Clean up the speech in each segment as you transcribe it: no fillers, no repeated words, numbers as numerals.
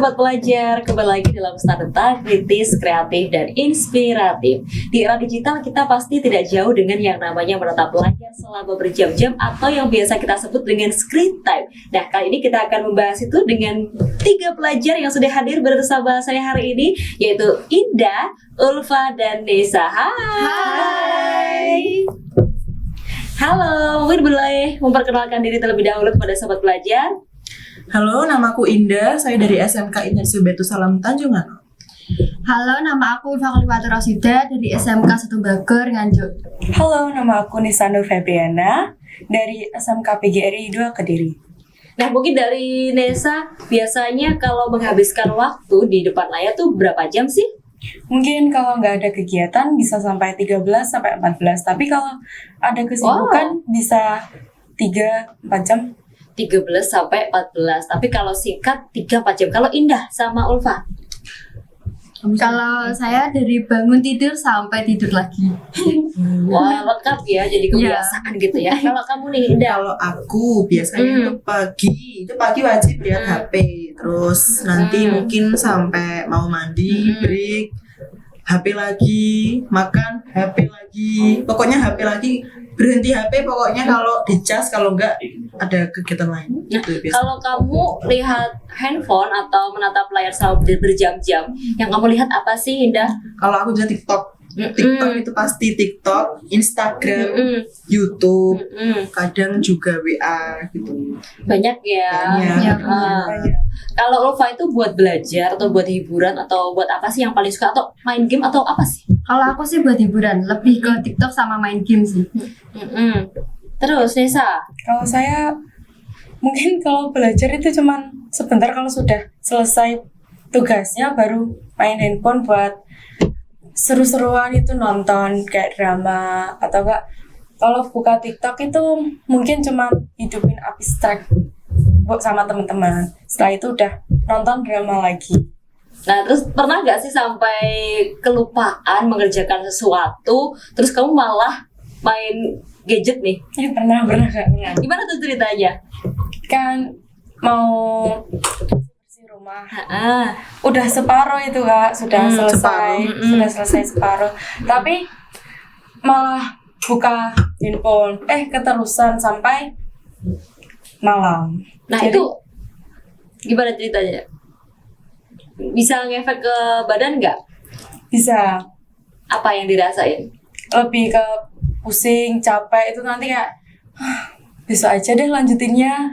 Sobat Pelajar, kembali lagi dalam Start Kritis, Kreatif, dan Inspiratif. Di era digital, kita pasti tidak jauh dengan yang namanya menatap layar selama berjam-jam atau yang biasa kita sebut dengan screen time. Nah, kali ini kita akan membahas itu dengan 3 pelajar yang sudah hadir bersama saya hari ini, yaitu Indah, Ulfa, dan Nesa. Hai. Halo, mungkin boleh memperkenalkan diri terlebih dahulu kepada Sobat Pelajar. Halo, namaku Indah, saya dari SMK Indah Subetu Salam Tanjungan. Halo, nama aku Ulfa Kliwati Rosida dari SMK Setubager, Nganjuk. Halo, nama aku Nisa Nur Febriana dari SMK PGRI 2 Kediri. Nah, mungkin dari Nesa, biasanya kalau menghabiskan waktu di depan layar tuh berapa jam sih? Mungkin kalau nggak ada kegiatan bisa sampai 13 sampai 14, tapi kalau ada kesibukan bisa 3-4 jam. 13 sampai 14, tapi kalau singkat 3-4 jam. Kalau Indah sama Ulfa? Kalau saya dari bangun tidur sampai tidur lagi. Wah, lengkap ya, jadi kebiasaan gitu ya. Kalau kamu nih, Indah? Kalau aku biasanya itu pagi wajib lihat HP. Terus nanti mungkin sampai mau mandi, break, HP lagi, makan, HP lagi. Pokoknya HP lagi, berhenti HP pokoknya kalau dicas, kalau enggak ada kegiatan lain. Nah, kalau kamu lihat handphone atau menatap layar selama berjam-jam, yang kamu lihat apa sih, Indah? Kalau aku bisa TikTok. TikTok itu pasti TikTok, Instagram, YouTube, kadang juga WA gitu. Banyak ya. Banyak. Kalau Ulfa itu buat belajar atau buat hiburan atau buat apa sih yang paling suka, atau main game atau apa sih? Kalau aku sih buat hiburan, lebih ke TikTok sama main game sih. Terus Nesa? Kalau saya mungkin kalau belajar itu cuman sebentar, kalau sudah selesai tugasnya baru main handphone buat seru-seruan, itu nonton kayak drama atau enggak. Kalau buka TikTok itu mungkin cuman hidupin abstrak buat sama teman-teman. Setelah itu udah nonton drama lagi. Nah, terus pernah nggak sih sampai kelupaan mengerjakan sesuatu, terus kamu malah main gadget nih? Ya pernah Kak. Gimana tuh ceritanya? Kan mau bersih rumah, udah separuh itu Kak, sudah selesai separuh, tapi malah buka handphone, keterusan sampai malam. Nah, Jadi, itu gimana ceritanya? Bisa ngefek ke badan nggak? bisa Apa yang dirasain? lebih ke pusing, capek, itu nanti kayak besok aja deh lanjutinnya.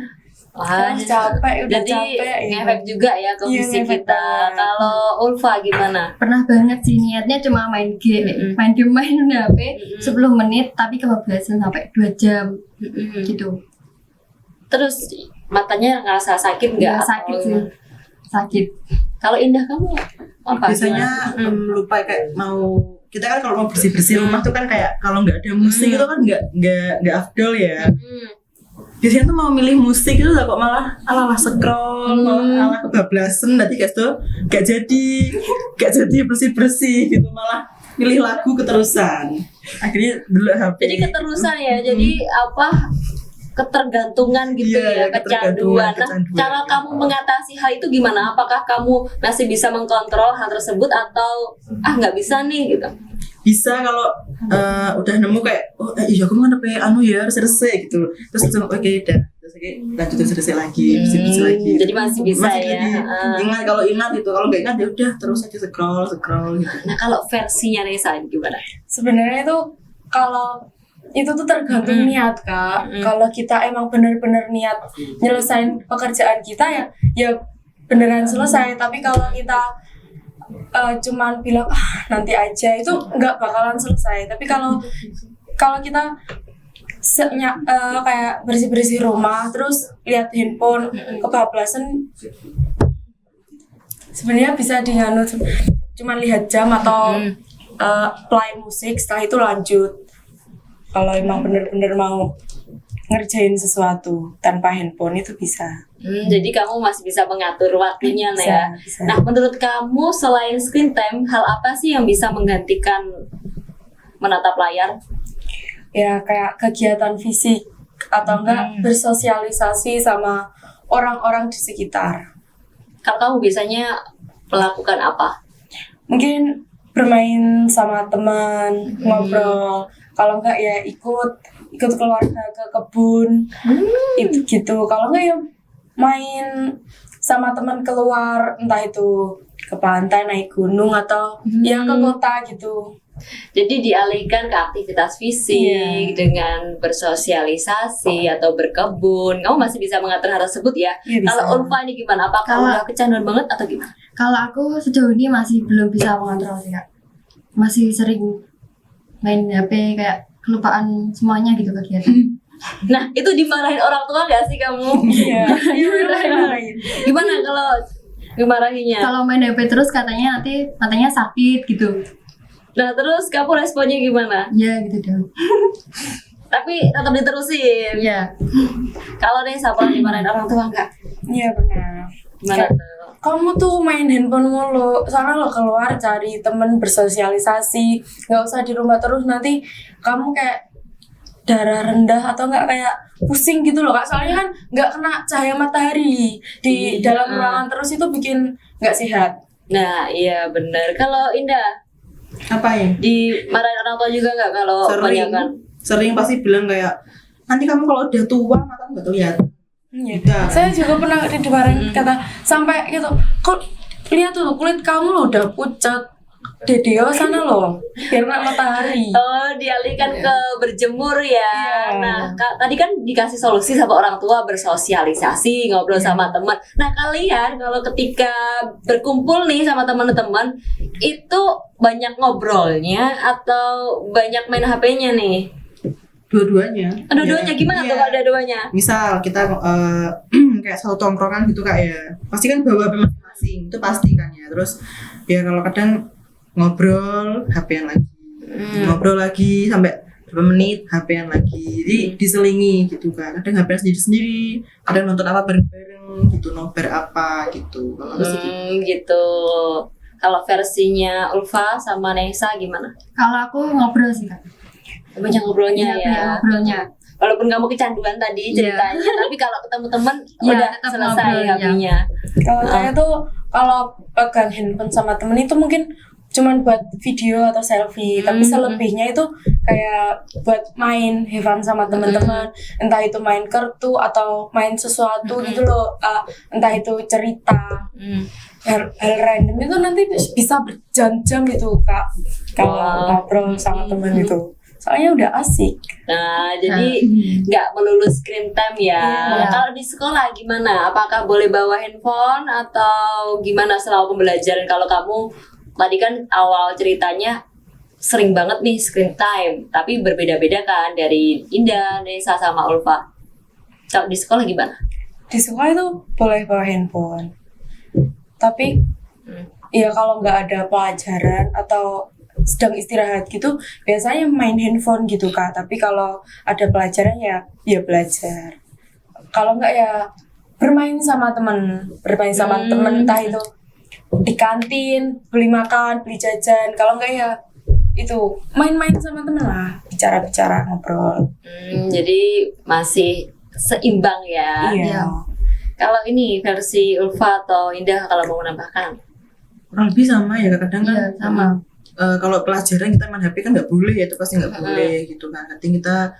Wah, Capek, udah jadi capek. ngefek juga ya ke Iya, fisik ngefek kita. banget. Kalau Ulfa gimana? Pernah banget sih, niatnya cuma main game, main HP 10 menit, tapi kebablasan sampai 2 jam gitu. Terus matanya ngerasa sakit nggak? Nggak sakit sih, sakit. Kalau Indah, kamu apa? Biasanya lupa kayak mau, kita kan kalau mau bersih-bersih rumah tuh kan kayak kalau nggak ada musik itu kan nggak afdol ya. Biasanya tuh mau milih musik itu kok malah ala scroll, malah kebablasan, nanti guys tuh gak jadi bersih gitu, malah milih lagu keterusan. Akhirnya dulu HP. Jadi keterusan ya, jadi apa? Ketergantungan gitu ya, kecanduan. Nah, cara kamu mengatasi hal itu gimana? Apakah kamu masih bisa mengkontrol hal tersebut atau nggak bisa nih gitu? Bisa kalau udah nemu kayak iya aku mau HP harus selesai gitu, terus oke udah terus lanjut selesai lagi, bersih lagi. Jadi masih bisa ya. Ingat, kalau ingat itu, kalau nggak ingat ya udah terus aja scroll gitu. Nah, kalau versinya Nesa gimana? Sebenarnya itu kalau itu tuh tergantung niat Kak. Kalau kita emang benar-benar niat nyelesain pekerjaan kita ya beneran selesai. Tapi kalau kita cuman bilang nanti aja, itu nggak bakalan selesai. Tapi kalau kita kayak bersih rumah terus lihat handphone kebablasan, sebenarnya bisa dianut, cuman lihat jam atau play musik, setelah itu lanjut. Kalau emang bener-bener mau ngerjain sesuatu tanpa handphone itu bisa. Jadi kamu masih bisa mengatur waktunya ya. Bisa. Nah, menurut kamu selain screen time, hal apa sih yang bisa menggantikan menatap layar? Ya kayak kegiatan fisik atau enggak bersosialisasi sama orang-orang di sekitar. Kalau kamu biasanya melakukan apa? Mungkin bermain sama teman, ngobrol. Kalau enggak ya ikut keluarga ke kebun. Itu gitu. Kalau enggak ya main sama teman keluar, entah itu ke pantai, naik gunung atau ya ke kota gitu. Jadi dialihkan ke aktivitas fisik dengan bersosialisasi atau berkebun. Kamu masih bisa mengatur hal tersebut ya? Iya, bisa. Kalau Ulfa ini gimana? Apakah Kalau- udah kecanduan banget atau gimana? Kalau aku sejauh ini masih belum bisa mengontrol sih Kak. Masih sering main HP kayak kelupaan semuanya gitu kegiatan. Nah, itu dimarahin orang tua gak sih kamu? Iya. Gimana kalau dimarahinya? Kalau main HP terus katanya nanti matanya sakit gitu. Nah, terus kamu responnya gimana? Ya gitu dong. Tapi tetap diterusin. Iya. Kalau nih siapa dimarahin orang tua enggak? Iya benar. Gimana Kayak, tuh? kamu tuh main handphone mulu, sana lo keluar cari temen bersosialisasi, nggak usah di rumah terus, nanti kamu kayak darah rendah atau nggak kayak pusing gitu loh Kak, soalnya kan nggak kena cahaya matahari di dalam ruangan terus, itu bikin nggak sehat. Nah, iya benar. Kalau Indah Apa ya? dimarahin orang tua juga nggak kalau kebanyakan? Sering pasti bilang kayak, nanti kamu kalau udah tua mata nggak kelihatan. Iya. Udah. Saya juga pernah dimarahin kata sampai gitu, kok lihat tuh kulit kamu lo udah pucat, Dedeo sana loh, biar kena matahari. Oh, dialihkan ke berjemur ya. Iya. Nah, tadi kan dikasih solusi sama orang tua bersosialisasi, ngobrol sama teman. Nah, kalian kalau ketika berkumpul nih sama teman-teman, itu banyak ngobrolnya atau banyak main HP-nya nih? Dua-duanya. Dua-duanya Ya, gimana iya. tuh kalau dua-duanya? Misal kita kayak satu tongkrongan gitu Kak ya, pasti kan bawa HP masing-masing, itu pasti kan ya. Terus ya kalau kadang ngobrol HP-an lagi, ngobrol lagi sampai berapa menit HP-an lagi, jadi diselingi gitu kan. Kadang HP-an sendiri-sendiri, kadang nonton apa bareng-bareng gitu, nobar apa gitu. Kalau aku sih gitu. Gitu. Kalau versinya Ulfa sama Nesa gimana? Kalau aku ngobrol sih Kak. Banyak ngobrolnya Iya, ya. banyak ngobrolnya. Walaupun kamu kecanduan tadi Iya. ceritanya, tapi kalau ketemu teman Iya, udah tetap selesai ngobrol, iya. HP-nya. Kalau saya tuh kalau pegang handphone sama temen itu mungkin cuman buat video atau selfie, tapi selebihnya itu kayak buat main have fun sama teman-teman, entah itu main kartu atau main sesuatu gitu loh, entah itu cerita hal random itu nanti bisa berjam-jam gitu Kak kalau Wah. ngobrol sama temen itu, soalnya udah asik. Nah, jadi nggak melulu screen time ya. Iya. Kalau di sekolah gimana? Apakah boleh bawa handphone atau gimana selama pembelajaran? Kalau kamu tadi kan awal ceritanya sering banget nih screen time, tapi berbeda-beda kan dari Indah, Nesa sama Ulfa. Kalau di sekolah gimana? Di sekolah itu boleh bawa handphone, tapi ya kalau nggak ada pelajaran atau sedang istirahat gitu biasanya main handphone gitu Kak, tapi kalau ada pelajaran ya belajar, kalau nggak ya bermain sama temen entah itu di kantin, beli makan, beli jajan, kalau nggak ya itu main-main sama temen lah, bicara-bicara, ngobrol. Jadi masih seimbang ya. Iya. Kalau ini versi Ulfa atau Indah kalau mau menambahkan? Kurang lebih sama ya kadang kan. Iya, sama. Kalau pelajaran kita main HP kan nggak boleh ya, itu pasti nggak boleh gitu kan. Nanti kita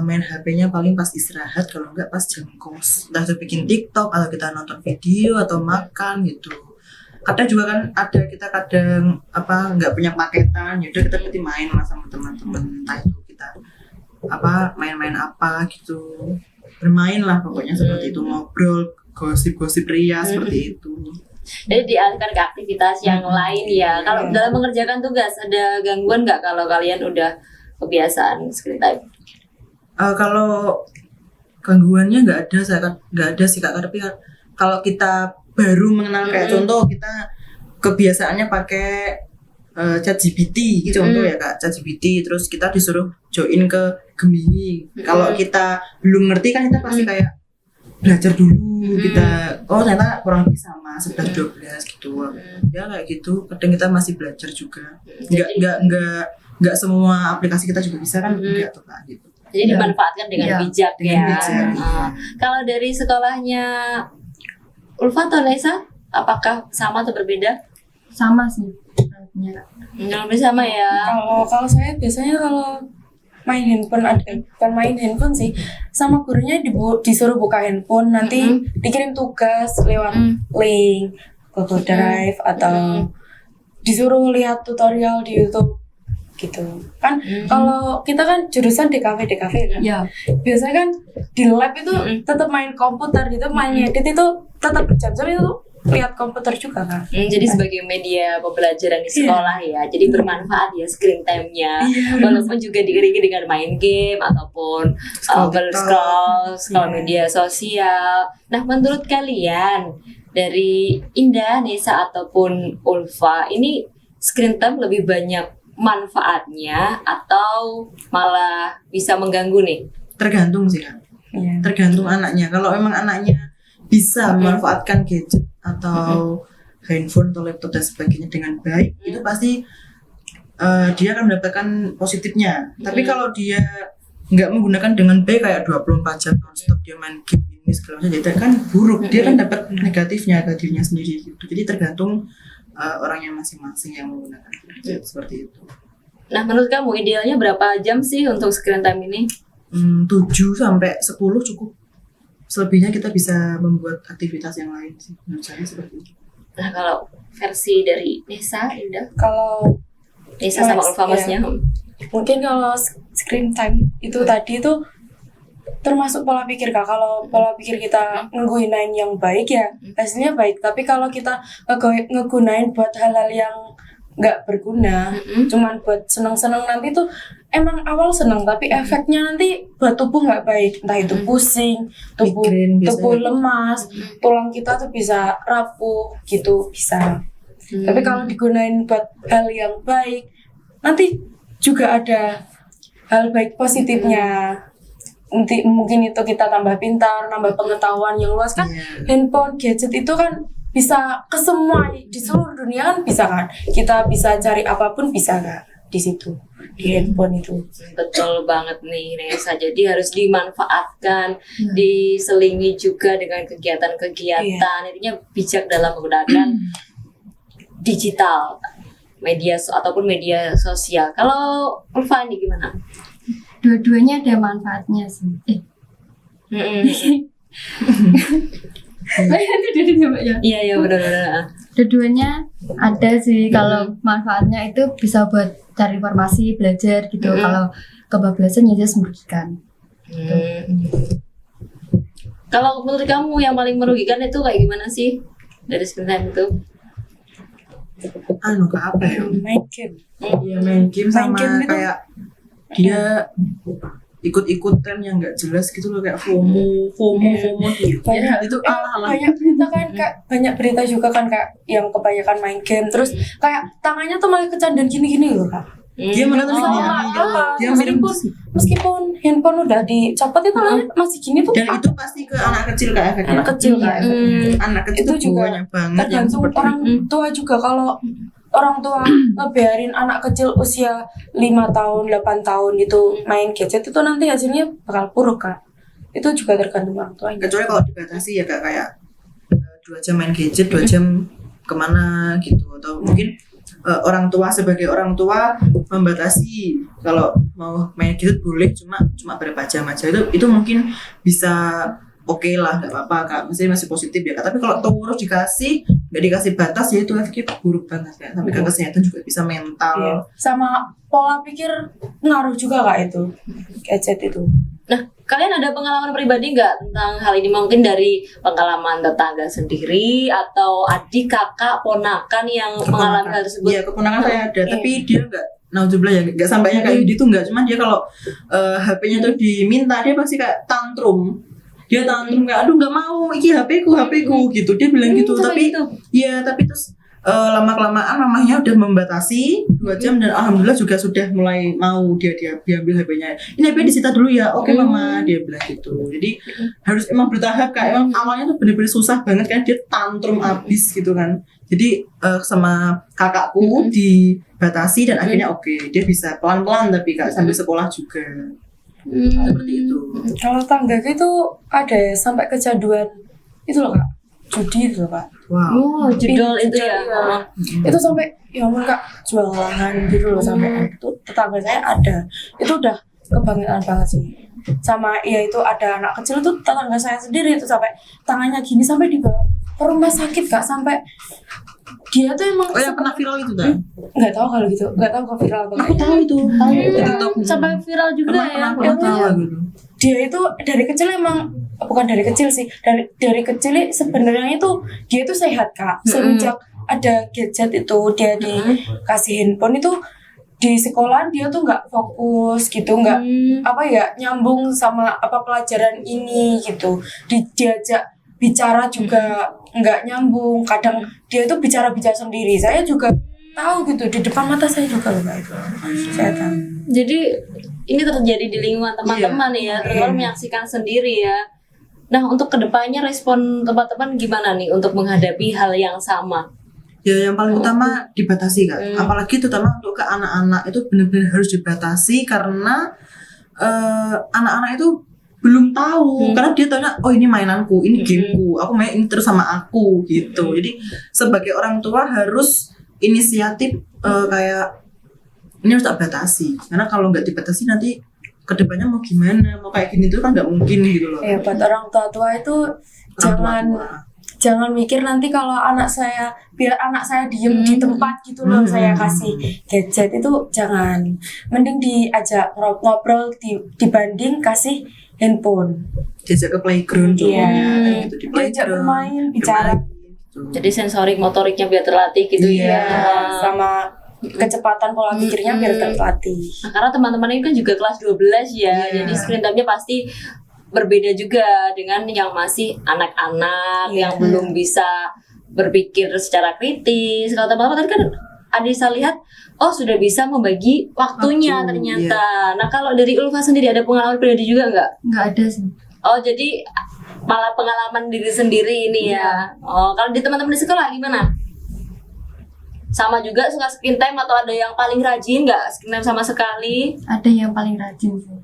main HP-nya paling pas istirahat, kalau nggak pas jam kos, entah itu bikin TikTok atau kita nonton video atau makan gitu. Kadang juga kan ada kita kadang apa nggak punya paketan, yaudah kita berarti main lah sama teman-teman, entah itu kita apa main-main apa gitu, bermain lah pokoknya seperti itu, ngobrol gosip-gosip ria seperti itu. Jadi dialihkan ke aktivitas yang lain ya. Kalau dalam mengerjakan tugas ada gangguan nggak kalau kalian udah kebiasaan screen time? Kalau gangguannya nggak ada sih Kak, tapi kalau kita baru mengenal kayak contoh kita kebiasaannya pakai ChatGPT gitu contoh ya Kak, ChatGPT terus kita disuruh join ke Gemini. Kalau kita belum ngerti kan kita pasti kayak belajar dulu, kita ternyata kurang lebih sama 11-12 gitu ya kayak gitu. Kadang kita masih belajar juga, nggak semua aplikasi kita juga bisa kan, enggak tuh Kak gitu. Jadi dimanfaatkan dengan bijak dengan ya. bijak. Kalau dari sekolahnya Ulfa atau Nesa apakah sama atau berbeda? Sama sih beratnya, Kak. Lebih sama ya. Kalau saya biasanya kalau main handphone bukan main handphone sih, sama gurunya disuruh buka handphone, nanti dikirim tugas lewat link Google Drive atau disuruh lihat tutorial di YouTube gitu kan. Kalau kita kan jurusan DKV kan, Ya. biasanya kan di lab itu tetap main komputer gitu, main edit itu tetap berjam-jam itu lihat komputer juga kan. Jadi sebagai media pembelajaran di sekolah ya, jadi bermanfaat ya screen time-nya, walaupun juga diiringi dengan main game ataupun scroll media sosial. Nah, menurut kalian dari Indah, Nesa ataupun Ulfa, ini screen time lebih banyak manfaatnya atau malah bisa mengganggu nih? Tergantung sih kan. Iya. Tergantung anaknya. Kalau memang anaknya bisa memanfaatkan gadget atau handphone atau laptop dan sebagainya dengan baik, itu pasti dia akan mendapatkan positifnya. Tapi kalau dia nggak menggunakan dengan baik, kayak 24 jam nonstop dia main game ini segala macam, itu kan buruk. Dia kan dapat negatifnya ke dirinya sendiri gitu. Jadi tergantung orangnya masing-masing yang menggunakan gadget seperti itu. Nah, menurut kamu idealnya berapa jam sih untuk screen time ini? 7 sampai 10 cukup. Selebihnya kita bisa membuat aktivitas yang lain sih. Menurut saya seperti itu. Nah, kalau versi dari Nesa, Indah, Kalau Nesa sama Ulfa masnya. mungkin kalau screen time itu tadi itu termasuk pola pikir Kak. Kalau pola pikir kita ngegunain yang baik ya hasilnya baik. Tapi kalau kita ngegunain buat hal-hal yang nggak berguna, cuman buat seneng-seneng, nanti tuh emang awal seneng tapi efeknya nanti buat tubuh nggak baik. Entah itu pusing, Migrain biasanya. tubuh lemas, tulang kita tuh bisa rapuh gitu bisa. Tapi kalau digunain buat hal yang baik, nanti juga ada hal baik positifnya. Nanti mungkin itu kita tambah pintar, nambah pengetahuan yang luas kan. Iya. Handphone, gadget itu kan bisa ke semua di seluruh dunia kan bisa kan. Kita bisa cari apapun bisa kan di situ di handphone itu. Betul banget nih Nesa, jadi harus dimanfaatkan, diselingi juga dengan kegiatan-kegiatan. Intinya bijak dalam menggunakan digital, media ataupun media sosial. Kalau Ulfa nih gimana? Dua-duanya ada manfaatnya sih. Iya ya benar-benar. Dua-duanya ada sih. Kalau manfaatnya itu bisa buat cari informasi, belajar gitu. Kalau kebablasan ya just merugikan. Kalau menurut kamu yang paling merugikan itu kayak gimana sih dari screen time itu? Kayak apa ya? Main game. Iya, main game sama game itu- kayak dia ikut-ikut tren yang nggak jelas gitu loh, kayak FOMO gitu. Banyak Itu ala-ala. banyak berita kan Kak, banyak berita juga kan Kak yang kebanyakan main game terus kayak tangannya tuh malah kecanduan gini-gini loh Kak. Dia malah terus Oh, dia gitu. Dia meskipun handphone udah dicopot itu masih gini tuh dan itu pasti ke anak kecil Kak efeknya. anak kecil Kak. Anak kecil Itu itu juga banyak banget yang Tergantung seperti orang itu. tua juga. Kalau orang tua ngebiarin anak kecil usia 5 tahun, 8 tahun gitu main gadget itu nanti hasilnya bakal buruk Kak. Itu juga tergantung orang tuanya. Kecuali kalau dibatasi ya Kak, kayak 2 jam main gadget, 2 jam kemana gitu, atau mungkin orang tua sebagai orang tua membatasi kalau mau main gadget boleh cuma berapa jam aja, itu mungkin bisa oke lah, nggak apa-apa Kak, masih positif ya Kak. Tapi kalau terus nggak dikasih batas ya itu efeknya buruk banget Kak, sampai ke kesehatan juga bisa mental. Iya. Sama pola pikir ngaruh juga Kak itu gadget itu. Nah, kalian ada pengalaman pribadi nggak tentang hal ini? Mungkin dari pengalaman tetangga sendiri atau adik, kakak, ponakan yang mengalami hal tersebut? Iya, keponakan saya ada, tapi dia naudzubillah ya, nggak sampainya kayak Yudi tuh nggak, cuman dia kalau HP-nya tuh diminta dia pasti kayak tantrum. Dia tantrum kayak aduh nggak mau, iki HP ku gitu. Dia bilang gitu, tapi gitu. iya, tapi terus lama-kelamaan mamahnya udah membatasi 2 jam dan alhamdulillah juga sudah mulai mau dia diambil HP-nya. Ini HP disita dulu ya. Oke mama, dia bilang gitu. Jadi harus emang bertahap Kak. Emang awalnya tuh bener-bener susah banget kan, dia tantrum abis gitu kan. Jadi sama kakakku dibatasi dan akhirnya oke, dia bisa pelan-pelan tapi Kak sambil sekolah juga. Seperti itu. Kalau tangga itu ada ya, sampai kecanduan itu loh Kak. judi gitu Pak. Wow. Oh, judul itu ya. Iya. Itu sampai ya ampun Kak, jual lahan gitu loh sampai itu tetangga saya ada. Itu udah kebanggaan banget sih. Sama ya itu ada anak kecil itu tetangga saya sendiri itu sampai tangannya gini sampai dibawa ke rumah sakit Kak, sampai dia tuh emang Oh yang pernah viral itu kan? nggak tahu kalau gitu, nggak tahu kalau viral atau Aku enggak. tahu itu. Tahu di TikTok. Sampai viral juga ya. Pernah tahu gitu. Dia itu dari kecil emang bukan dari kecil sih, dari kecil sebenarnya itu dia itu sehat Kak. Semenjak ada gadget itu dia dikasih handphone itu di sekolahan dia tuh nggak fokus gitu, nggak apa ya nyambung sama apa pelajaran ini gitu. Diajak bicara juga nggak nyambung, kadang dia itu bicara sendiri. Saya juga tahu gitu di depan mata saya juga loh Kak itu. Saya tahu. Jadi ini terjadi di lingkungan teman-teman ya, teman-teman menyaksikan sendiri ya. Nah, untuk kedepannya respon teman-teman gimana nih untuk menghadapi hal yang sama? Ya yang paling utama dibatasi Kak. Apalagi terutama untuk ke anak-anak itu benar-benar harus dibatasi karena anak-anak itu belum tahu karena dia tanya oh ini mainanku, ini gameku, aku main ini terus sama aku gitu. Jadi sebagai orang tua harus inisiatif kayak ini harus tak batasi karena kalau nggak dibatasi nanti kedepannya mau gimana, mau kayak gini tuh kan nggak mungkin gitu loh. Ya buat orang tua itu jangan mikir nanti kalau biar anak saya diem di tempat gitu loh saya kasih gadget, itu jangan, mending diajak ngobrol dibanding kasih handphone. Diajak ke playground Iya. gitu, di Diajak playground bermain, bicara. Jadi sensorik motoriknya biar terlatih gitu Iya. ya. Sama kecepatan pola pikirnya biar terlatih. Nah, karena teman-teman ini kan juga kelas 12 ya. Iya. Jadi screen time-nya pasti berbeda juga dengan yang masih anak-anak yang belum bisa berpikir secara kritis. Kalau teman-teman tadi kan Adisa lihat oh sudah bisa membagi waktunya ternyata. Nah, kalau dari Ulfa sendiri ada pengalaman pribadi juga Nggak ada sih. Oh, jadi malah pengalaman diri sendiri ini ya. Oh, kalau di teman-teman di sekolah gimana? Sama juga suka screen time atau ada yang paling rajin nggak screen time sama sekali? Ada yang paling rajin sih.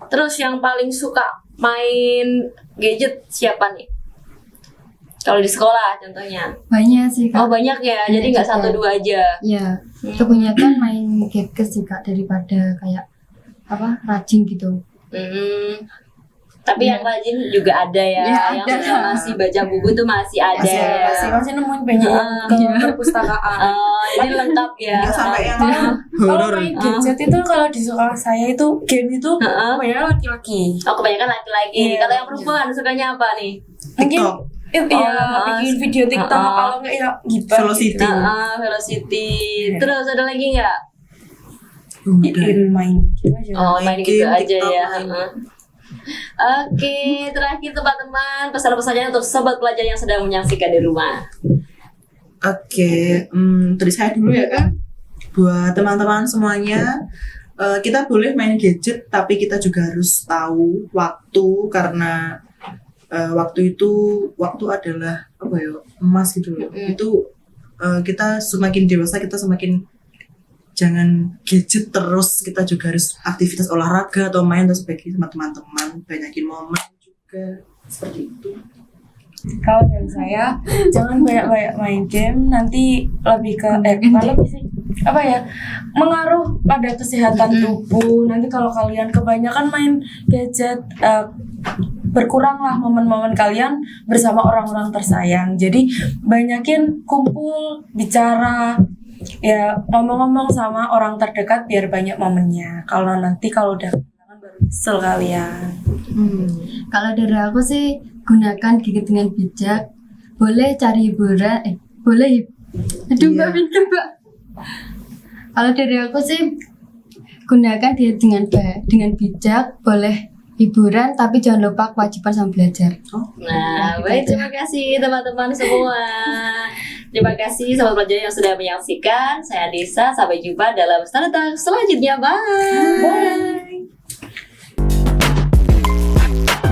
Terus yang paling suka main gadget siapa nih? Kalau di sekolah contohnya. Banyak sih Oh Kak. banyak ya, jadi Banyak nggak juga. 1-2 aja. Ya, kebanyakan main gadget sih Kak daripada kayak rajin gitu. Tapi yang rajin juga ada ya, Ya, yang ada. suka masih baca buku tuh masih ada ya. Masih nemuin banyak ke perpustakaan. Jadi lengkap ya. Nggak sampai yang Kalau horor. main gadget itu kalau di sekolah saya itu game itu banyak laki-laki. Oh kebanyakan laki-laki. Iya. Kalau yang perempuan sukanya apa nih? Mungkin TikTok. bikin video TikTok, kalau nggak ya gibar. Velocity. Velocity. Terus ada lagi nggak? Main gitu aja. Oh main Main gitu game, aja TikTok, ya. main. Oke, terakhir teman-teman pesan-pesannya untuk sobat pelajar yang sedang menyaksikan di rumah. Oke, dari saya dulu ya kan. Buat teman-teman semuanya, kita boleh main gadget, tapi kita juga harus tahu waktu karena waktu adalah emas gitu loh. Itu kita semakin dewasa kita semakin jangan gadget terus, kita juga harus aktivitas olahraga atau main atau sebagainya sama teman-teman, banyakin momen juga seperti itu. Kalau dari saya jangan banyak-banyak main game, nanti lebih ke lebih sih mengaruh pada kesehatan tubuh. Nanti kalau kalian kebanyakan main gadget, berkuranglah momen-momen kalian bersama orang-orang tersayang. Jadi banyakin kumpul, bicara, ya ngomong-ngomong sama orang terdekat biar banyak momennya. Kalau udah kehilangan baru kesel kalian. Kalau dari aku sih gunakan gadget dengan bijak. Boleh cari hiburan, boleh. Aduh Mbak, pinter Mbak. Kalau dari aku sih gunakan gadget dengan bijak, boleh hiburan tapi jangan lupa kewajiban sama belajar. Nah, baik, terima kasih teman-teman semua. Terima kasih sobat pelajar yang sudah menyaksikan. Saya Lisa, sampai jumpa dalam Standard Talk selanjutnya. Bye.